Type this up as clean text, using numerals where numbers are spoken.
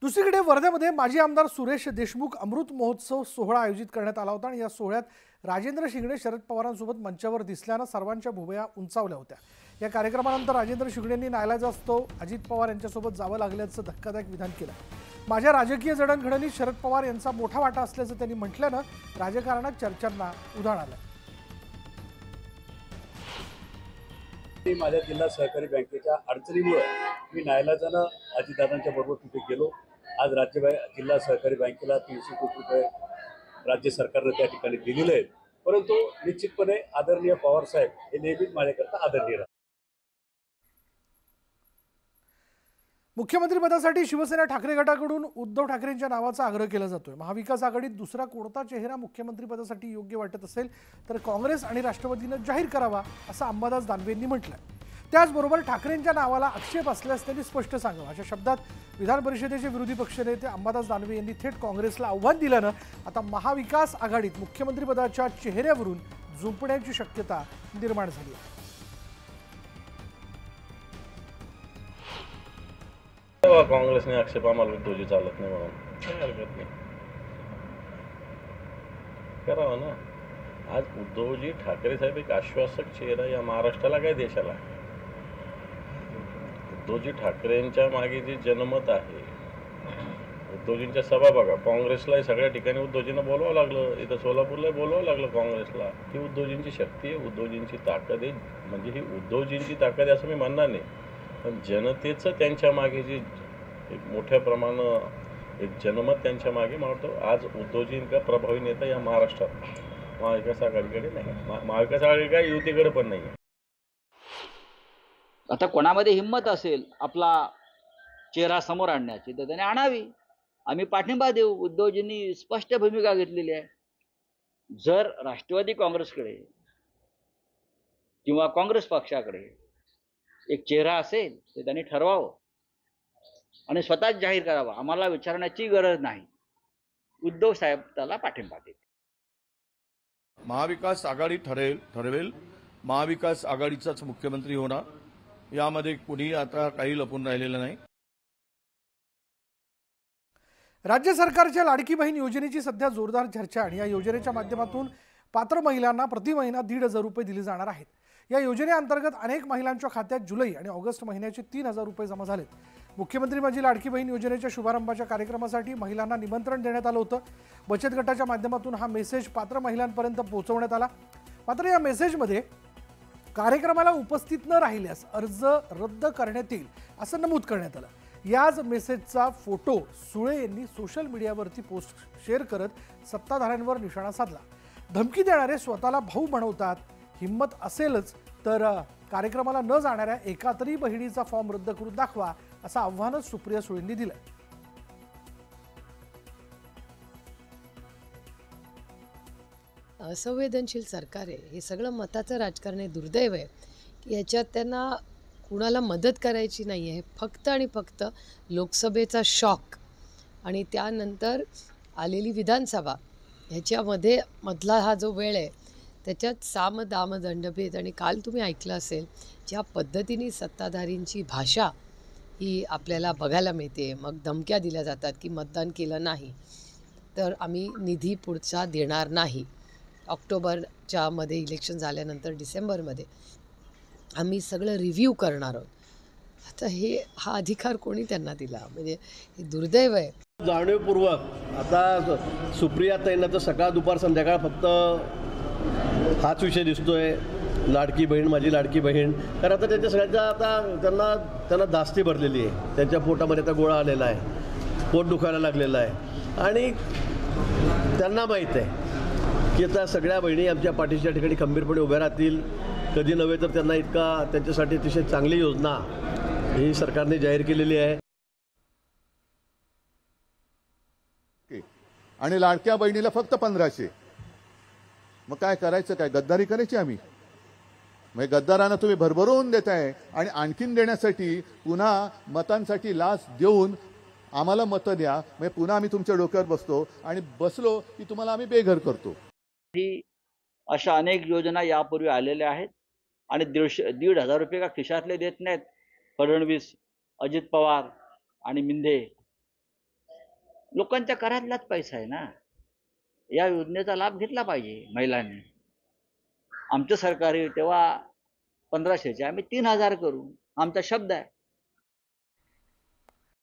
दुसरीकडे वर्ध्यामध्ये माजी आमदार सुरेश देशमुख अमृत महोत्सव सोहळा आयोजित करण्यात आला होता आणि या सोहळ्यात राजेंद्र शिंगणे शरद पवारांसोबत मंचावर दिसल्यानं सर्वांच्या भुवया उंचावल्या होत्या। या कार्यक्रमानंतर राजेंद्र शिंगणेंनी नाईलाजास्तव अजित पवार यांच्यासोबत जावं लागल्याचं धक्कादायक विधान केलं। माझ्या राजकीय जडणघडणीत शरद पवार यांचा मोठा वाटा असल्याचं त्यांनी म्हटल्यानं राजकारणात चर्चांना उधाण आलं। माझ्या जिल्हा सहकारी बँकेच्या अडचणीमुळे मी नाईलाजानं अजितदादांच्या बरोबर तिथे गेलो। आज जिल्हा सहकारी बँकेला 300 कोटी रुपये राज्य सरकारने त्या ठिकाणी दिलेले आहेत, परंतु निश्चितपणे आदरणीय पवार साहेब हे नेहमीच माझ्याकरता आदरणीय राहतात। मुख्यमंत्रीपदासाठी शिवसेना ठाकरे गटाकडून उद्धव ठाकरेंच्या नावाचा आग्रह केला जातोय। महाविकास आघाडीत दुसरा कोणता चेहरा मुख्यमंत्रीपदासाठी योग्य वाटत असेल तर काँग्रेस आणि राष्ट्रवादीनं जाहीर करावा असं अंबादास दानवेंनी म्हटलंय। त्याचबरोबर ठाकरेंच्या नावाला आक्षेप असल्यास त्यांनी स्पष्ट सांगावं अशा शब्दात विधान परिषदेचे विरोधी पक्षनेते अंबादास दानवे यांनी थेट काँग्रेसला आव्हान दिल्यानं आता महाविकास आघाडीत मुख्यमंत्रीपदाच्या चेहऱ्यावरून झुंपण्याची शक्यता निर्माण झाली आहे। काँग्रेसने आक्षेप आम्हाला उद्धवजी चालत नाही म्हणून काही हरकत नाही, करावं ना। आज उद्धवजी ठाकरे साहेब एक आश्वासक चेहरा या महाराष्ट्राला काय देशाला। उद्धवजी ठाकरेंच्या मागे जे जनमत आहे, उद्धवजींच्या सभा बघा, काँग्रेसलाही सगळ्या ठिकाणी उद्धवजींना बोलवावं लागलं, इथं सोलापूरलाही बोलवावं लागलं काँग्रेसला। ही उद्धवजींची शक्ती आहे, उद्धवजींची ताकद आहे। म्हणजे ही उद्धवजींची ताकद आहे असं मी म्हणणार नाही, पण जनतेचं त्यांच्या मागे जी एक मोठ्या प्रमाणात एक जनमत त्यांच्या मागे मावतो। आज उद्धवजींचा प्रभावी नेता या महाराष्ट्रात महाविकास आघाडीकडे नाही, महाविकास आघाडी काय युतीकडे पण नाही। आता कोणामध्ये हिंमत असेल आपला चेहरा समोर आणण्याची तर त्याने आणावी, आम्ही पाठिंबा देऊ। उद्धवजींनी स्पष्ट भूमिका घेतलेली आहे। जर राष्ट्रवादी काँग्रेसकडे किंवा काँग्रेस पक्षाकडे एक चेहरा असेल तर त्यांनी ठरवावं आणि स्वतःच जाहीर करावं, आम्हाला विचारण्याची गरज नाही। उद्धव साहेब त्याला पाठिंबा देतील। महाविकास आघाडी ठरवेल, महाविकास आघाडीचाच मुख्यमंत्री होणार, यामध्ये कोणी आता काही लपून राहिलेलं नाही। राज्य सरकारच्या लाडकी बहीण योजनेची सध्या जोरदार चर्चा आणि या योजनेच्या माध्यमातून पात्र महिलांना प्रति महिना 1,500 रुपये दिले जाणार आहेत। या योजनेअंतर्गत अनेक महिलांच्या खात्यात जुलै आणि ऑगस्ट महिन्याचे 3,000 रुपये जमा झालेत। मुख्यमंत्री माझी लाडकी बहीण योजनेच्या शुभारंभाच्या कार्यक्रमासाठी महिलांना निमंत्रण देण्यात आलं होतं। बचत गटाच्या माध्यमातून हा मेसेज पात्र महिलांपर्यंत पोहोचवण्यात आला। मात्र या मेसेजमध्ये कार्यक्रमाला उपस्थित न राहिल्यास अर्ज रद्द करण्यात येईल असं नमूद करण्यात आलं। याच मेसेजचा फोटो सुळे यांनी सोशल मीडियावरती पोस्ट शेअर करत सत्ताधाऱ्यांवर निशाणा साधला। धमकी देणारे स्वतःला भाऊ बनवतात, हिम्मत असेलच तर कार्यक्रमाला न जाणाऱ्या एका तरी बहिणीचा फॉर्म रद्द करून दाखवा असं आव्हानच सुप्रिया सुळेंनी दिलं। असंवेदनशील सरकार आहे, हे सगळं मताचं राजकारण आहे। दुर्दैव आहे की याच्यात त्यांना कुणाला मदत करायची नाही आहे। फक्त आणि फक्त लोकसभेचा शॉक आणि त्यानंतर आलेली विधानसभा ह्याच्यामध्ये मधला हा जो वेळ आहे त्याच्यात साम दाम दंडभेद। आणि काल तुम्ही ऐकलं असेल ज्या पद्धतीने सत्ताधारींची भाषा ही आपल्याला बघायला मिळते। मग धमक्या दिल्या जातात की मतदान केलं नाही तर आम्ही निधी पुढचा देणार नाही, ऑक्टोबरच्या मध्ये इलेक्शन झाल्यानंतर डिसेंबरमध्ये आम्ही सगळं रिव्ह्यू करणार आहोत। आता हा अधिकार कोणी त्यांना दिला, म्हणजे हे दुर्दैव आहे। जाणीवपूर्वक आता सुप्रियाताईंना तर सकाळ दुपार संध्याकाळ फक्त हाच विषय दिसतोय, लाडकी बहीण माझी लाडकी बहीण। कारण आता त्यांच्या सगळ्यांच्या आता त्यांना दास्ती भरलेली आहे, त्यांच्या पोटामध्ये आता गोळा आलेला आहे, पोट दुखायला लागलेलं आहे आणि त्यांना माहीत आहे की आता सगळ्या बहिणी आमच्या पाठीच्या ठिकाणी खंबीरपणे उभ्या राहतील। कधी नव्हे तर त्यांना त्यांच्यासाठी अतिशय चांगली योजना ही सरकारने जाहीर केलेली आहे। आणि लाडक्या बहिणीला फक्त 1500। मग काय करायचं, काय गद्दारी करायची आम्ही? मग गद्दारांना तुम्ही भरभरून देताय आणि आणखीन देण्यासाठी पुन्हा मतांसाठी लाच देऊन आम्हाला मतं द्या, मग पुन्हा आम्ही तुमच्या डोक्यावर बसतो आणि बसलो की तुम्हाला आम्ही बेघर करतो। अशा अनेक योजना यापूर्वी आलेल्या आहेत आणि 1,500 रुपये का खिशातले देत नाहीत फडणवीस, अजित पवार आणि मिंधे। लोकांच्या करातलाच पैसा आहे ना. या योजनेचा लाभ घेतला पाहिजे महिलांनी. आमचं सरकार आहे तेव्हा 1500चे आम्ही 3000 करू, आमचा शब्द आहे.